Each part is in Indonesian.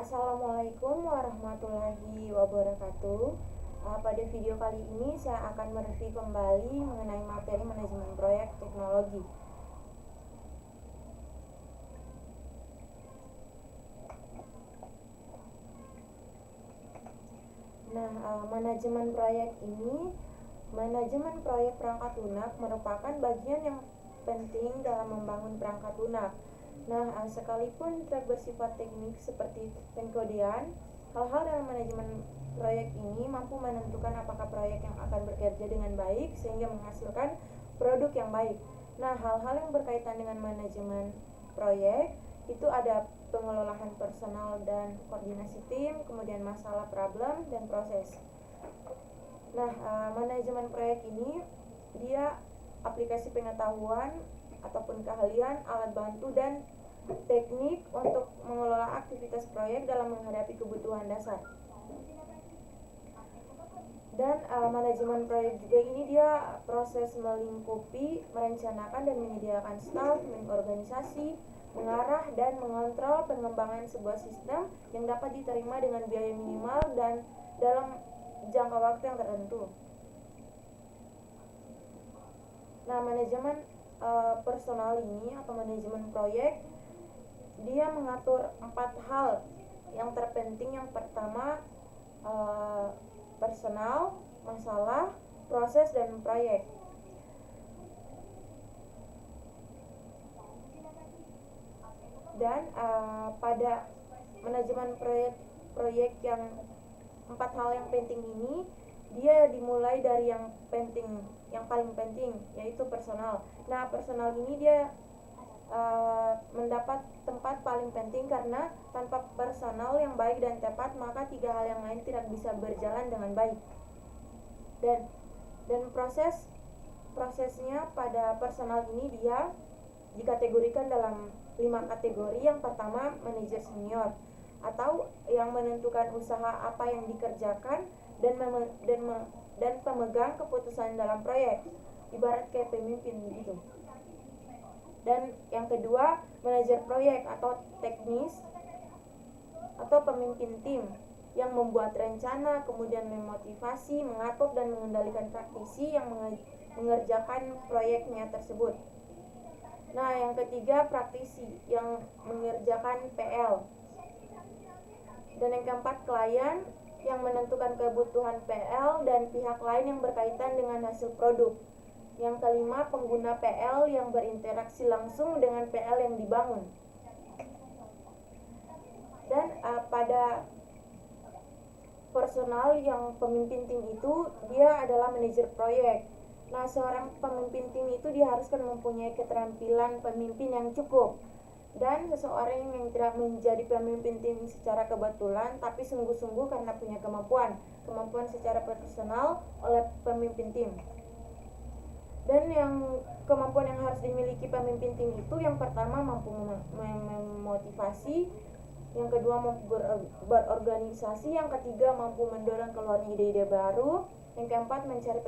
Assalamualaikum warahmatullahi wabarakatuh. Pada video kali ini saya akan mereview kembali mengenai materi manajemen proyek teknologi. Manajemen proyek perangkat lunak merupakan bagian yang penting dalam membangun perangkat lunak. Sekalipun track bersifat teknik seperti pengkodean, hal-hal dalam manajemen proyek ini mampu menentukan apakah proyek yang akan bekerja dengan baik sehingga menghasilkan produk yang baik. Hal-hal yang berkaitan dengan manajemen proyek itu ada pengelolaan personal dan koordinasi tim, kemudian masalah, problem, dan proses. Manajemen proyek ini dia aplikasi pengetahuan ataupun keahlian, alat bantu, dan teknik untuk mengelola aktivitas proyek dalam menghadapi kebutuhan dasar. Dan manajemen proyek juga ini dia proses melingkupi, merencanakan dan menyediakan staf, mengorganisasi, mengarah dan mengontrol pengembangan sebuah sistem yang dapat diterima dengan biaya minimal dan dalam jangka waktu yang tertentu. Manajemen personal ini atau manajemen proyek dia mengatur 4 hal yang terpenting. Yang pertama personal, masalah, proses, dan proyek. Dan pada manajemen proyek yang 4 hal yang penting ini, dia dimulai dari yang paling penting, yaitu personal. Personal ini dia mendapat tempat paling penting karena tanpa personal yang baik dan tepat, maka 3 hal yang lain tidak bisa berjalan dengan baik. Dan prosesnya pada personal ini dia dikategorikan dalam 5 kategori. Yang pertama, manajer senior atau yang menentukan usaha apa yang dikerjakan dan pemegang keputusan dalam proyek, ibarat kayak pemimpin gitu. Dan yang kedua, manajer proyek atau teknis atau pemimpin tim yang membuat rencana, kemudian memotivasi, mengatur dan mengendalikan praktisi yang mengerjakan proyeknya tersebut. Yang ketiga, praktisi yang mengerjakan PL. Dan yang keempat, klien yang menentukan kebutuhan PL dan pihak lain yang berkaitan dengan hasil produk. Yang kelima, pengguna PL yang berinteraksi langsung dengan PL yang dibangun. Dan pada personal yang pemimpin tim itu dia adalah manajer proyek. Seorang pemimpin tim itu diharuskan mempunyai keterampilan pemimpin yang cukup. Dan seseorang yang tidak menjadi pemimpin tim secara kebetulan, tapi sungguh-sungguh karena punya kemampuan secara personal oleh pemimpin tim. Dan kemampuan yang harus dimiliki pemimpin tim itu, yang pertama mampu memotivasi, yang kedua mampu berorganisasi, yang ketiga mampu mendorong keluarnya ide-ide baru, yang keempat mencari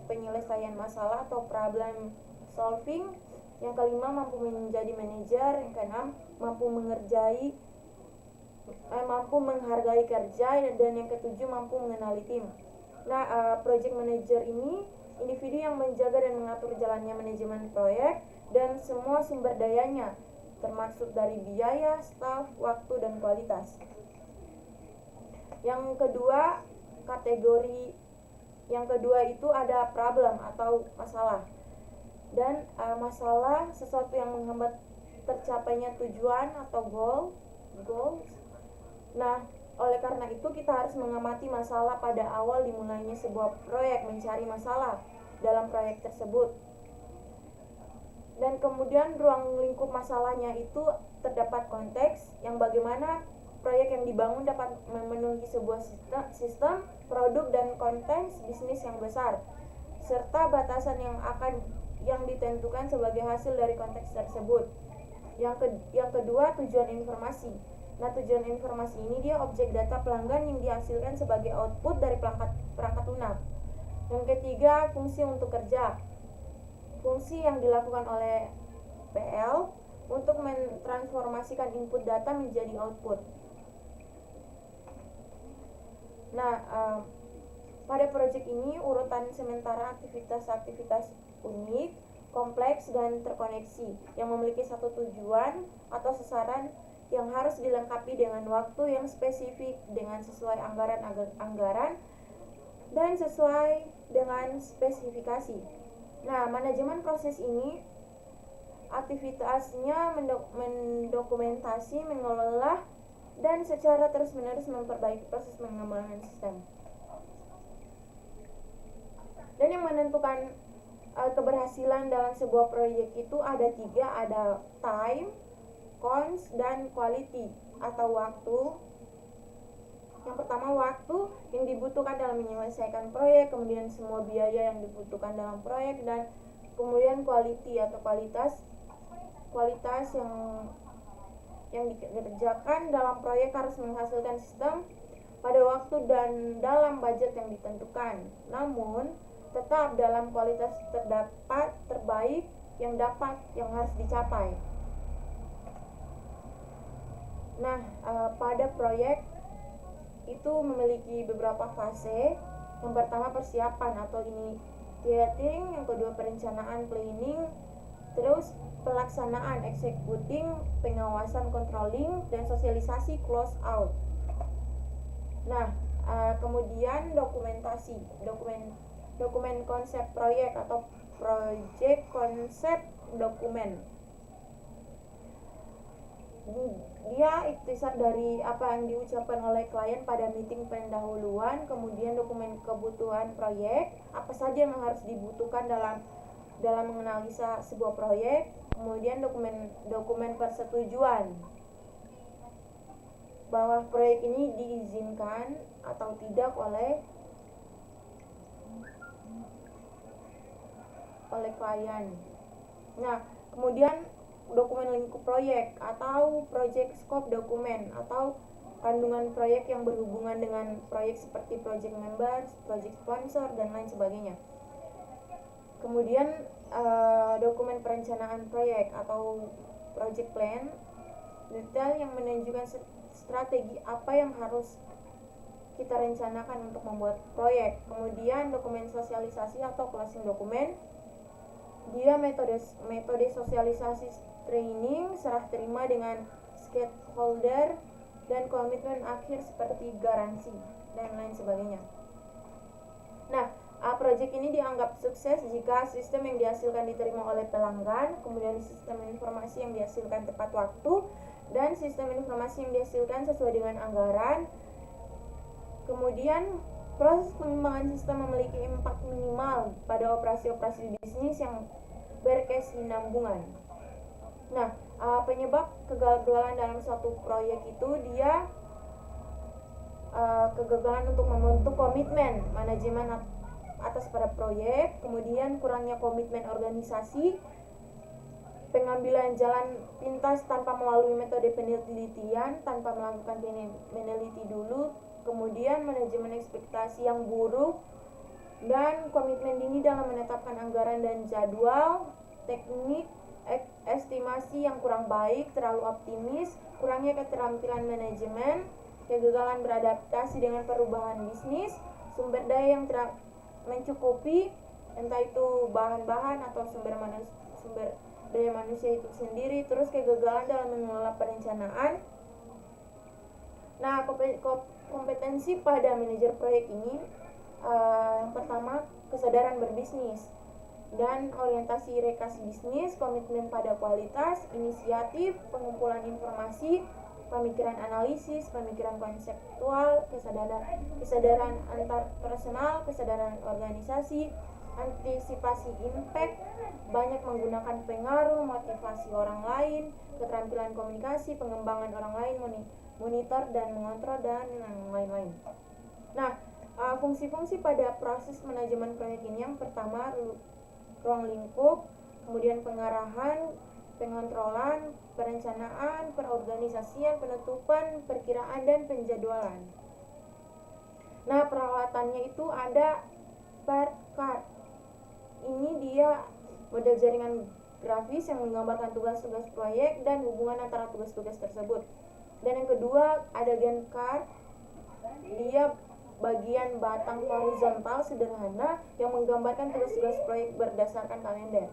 penyelesaian masalah atau problem solving, yang kelima mampu menjadi manajer, yang keenam mampu menghargai kerja, dan yang ketujuh mampu mengenali tim. Project manager ini individu yang menjaga dan mengatur jalannya manajemen proyek dan semua sumber dayanya, termasuk dari biaya, staf, waktu, dan kualitas. Yang kedua itu ada problem atau masalah. Dan masalah sesuatu yang menghambat tercapainya tujuan atau goals. Oleh karena itu kita harus mengamati masalah pada awal dimulainya sebuah proyek, mencari masalah dalam proyek tersebut. Dan kemudian ruang lingkup masalahnya itu terdapat konteks yang bagaimana proyek yang dibangun dapat memenuhi sebuah sistem, produk, dan konteks bisnis yang besar, serta batasan yang ditentukan sebagai hasil dari konteks tersebut. Yang kedua, tujuan informasi. Tujuan informasi ini dia objek data pelanggan yang dihasilkan sebagai output dari perangkat lunak. Yang ketiga, fungsi untuk kerja. Fungsi yang dilakukan oleh PL untuk mentransformasikan input data menjadi output. proyek ini urutan sementara aktivitas-aktivitas unik, kompleks, dan terkoneksi yang memiliki satu tujuan atau sasaran yang harus dilengkapi dengan waktu yang spesifik dengan sesuai anggaran dan sesuai dengan spesifikasi. Nah, manajemen proses ini aktivitasnya mendokumentasi, mengelola, dan secara terus-menerus memperbaiki proses pengembangan sistem. Dan yang menentukan keberhasilan dalam sebuah proyek itu ada 3, ada time, cost, dan quality atau waktu. Yang pertama, waktu yang dibutuhkan dalam menyelesaikan proyek, kemudian semua biaya yang dibutuhkan dalam proyek, dan kemudian quality atau kualitas yang dikerjakan dalam proyek harus menghasilkan sistem pada waktu dan dalam budget yang ditentukan. Namun, tetap dalam kualitas terbaik yang harus dicapai. Nah, pada proyek itu memiliki beberapa fase. Yang pertama persiapan atau initiating, yang kedua perencanaan planning, terus pelaksanaan executing, pengawasan controlling, dan sosialisasi close out. Nah, kemudian dokumentasi, dokumen konsep proyek atau project konsep dokumen. Dia ikhtisar dari apa yang diucapkan oleh klien pada meeting pendahuluan, kemudian dokumen kebutuhan proyek, apa saja yang harus dibutuhkan dalam menganalisa sebuah proyek, kemudian dokumen persetujuan bahwa proyek ini diizinkan atau tidak oleh klien. Nah, kemudian dokumen lingkup proyek atau project scope dokumen atau kandungan proyek yang berhubungan dengan proyek seperti project members, project sponsor, dan lain sebagainya. Kemudian dokumen perencanaan proyek atau project plan, detail yang menunjukkan strategi apa yang harus kita rencanakan untuk membuat proyek. Kemudian dokumen sosialisasi atau closing dokumen, dia metode sosialisasi training, serah terima dengan stakeholder, dan komitmen akhir seperti garansi dan lain sebagainya. Nah, proyek ini dianggap sukses jika sistem yang dihasilkan diterima oleh pelanggan, kemudian sistem informasi yang dihasilkan tepat waktu, dan sistem informasi yang dihasilkan sesuai dengan anggaran. Kemudian proses pengembangan sistem memiliki impact minimal pada operasi-operasi bisnis yang berkesinambungan. Nah, penyebab kegagalan dalam suatu proyek itu dia kegagalan untuk membentuk komitmen manajemen atas pada proyek, kemudian kurangnya komitmen organisasi, pengambilan jalan pintas tanpa melalui metode penelitian, tanpa melakukan meneliti dulu, kemudian manajemen ekspektasi yang buruk, dan komitmen dini dalam menetapkan anggaran dan jadwal, teknik estimasi yang kurang baik, terlalu optimis, kurangnya keterampilan manajemen, kegagalan beradaptasi dengan perubahan bisnis, sumber daya yang tidak mencukupi, entah itu bahan-bahan atau sumber daya manusia itu sendiri, terus kegagalan dalam mengelola perencanaan. Nah, kompetensi pada manajer proyek ini yang pertama kesadaran berbisnis dan orientasi rekasi bisnis, komitmen pada kualitas, inisiatif, pengumpulan informasi, pemikiran analisis, pemikiran konseptual, kesadaran antar personal, kesadaran organisasi, antisipasi impact, banyak menggunakan pengaruh, motivasi orang lain, keterampilan komunikasi, pengembangan orang lain, monitor dan mengontrol, dan lain-lain. Nah, fungsi-fungsi pada proses manajemen proyek ini yang pertama ruang lingkup, kemudian pengarahan, pengontrolan, perencanaan, perorganisasian, penutupan, perkiraan, dan penjadwalan. Nah, peralatannya itu ada PERCAD. Ini dia model jaringan grafis yang menggambarkan tugas-tugas proyek dan hubungan antara tugas-tugas tersebut. Dan yang kedua ada Gantt chart. Dia bagian batang horizontal sederhana yang menggambarkan tugas-tugas proyek berdasarkan kalender.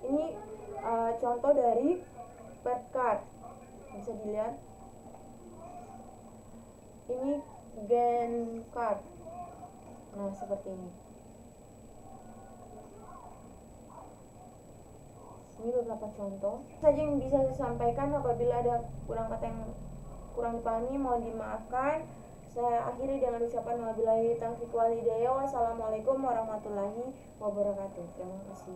Ini contoh dari pet card, bisa dilihat. Ini Gantt card. Nah, seperti ini. Ini beberapa contoh saja yang bisa saya sampaikan. Apabila ada kurang kata yang kurang dipahami, mohon dimaafkan. Saya akhiri dengan ucapan wabillahi taufiq wal hidayah. Wassalamualaikum warahmatullahi wabarakatuh. Terima kasih.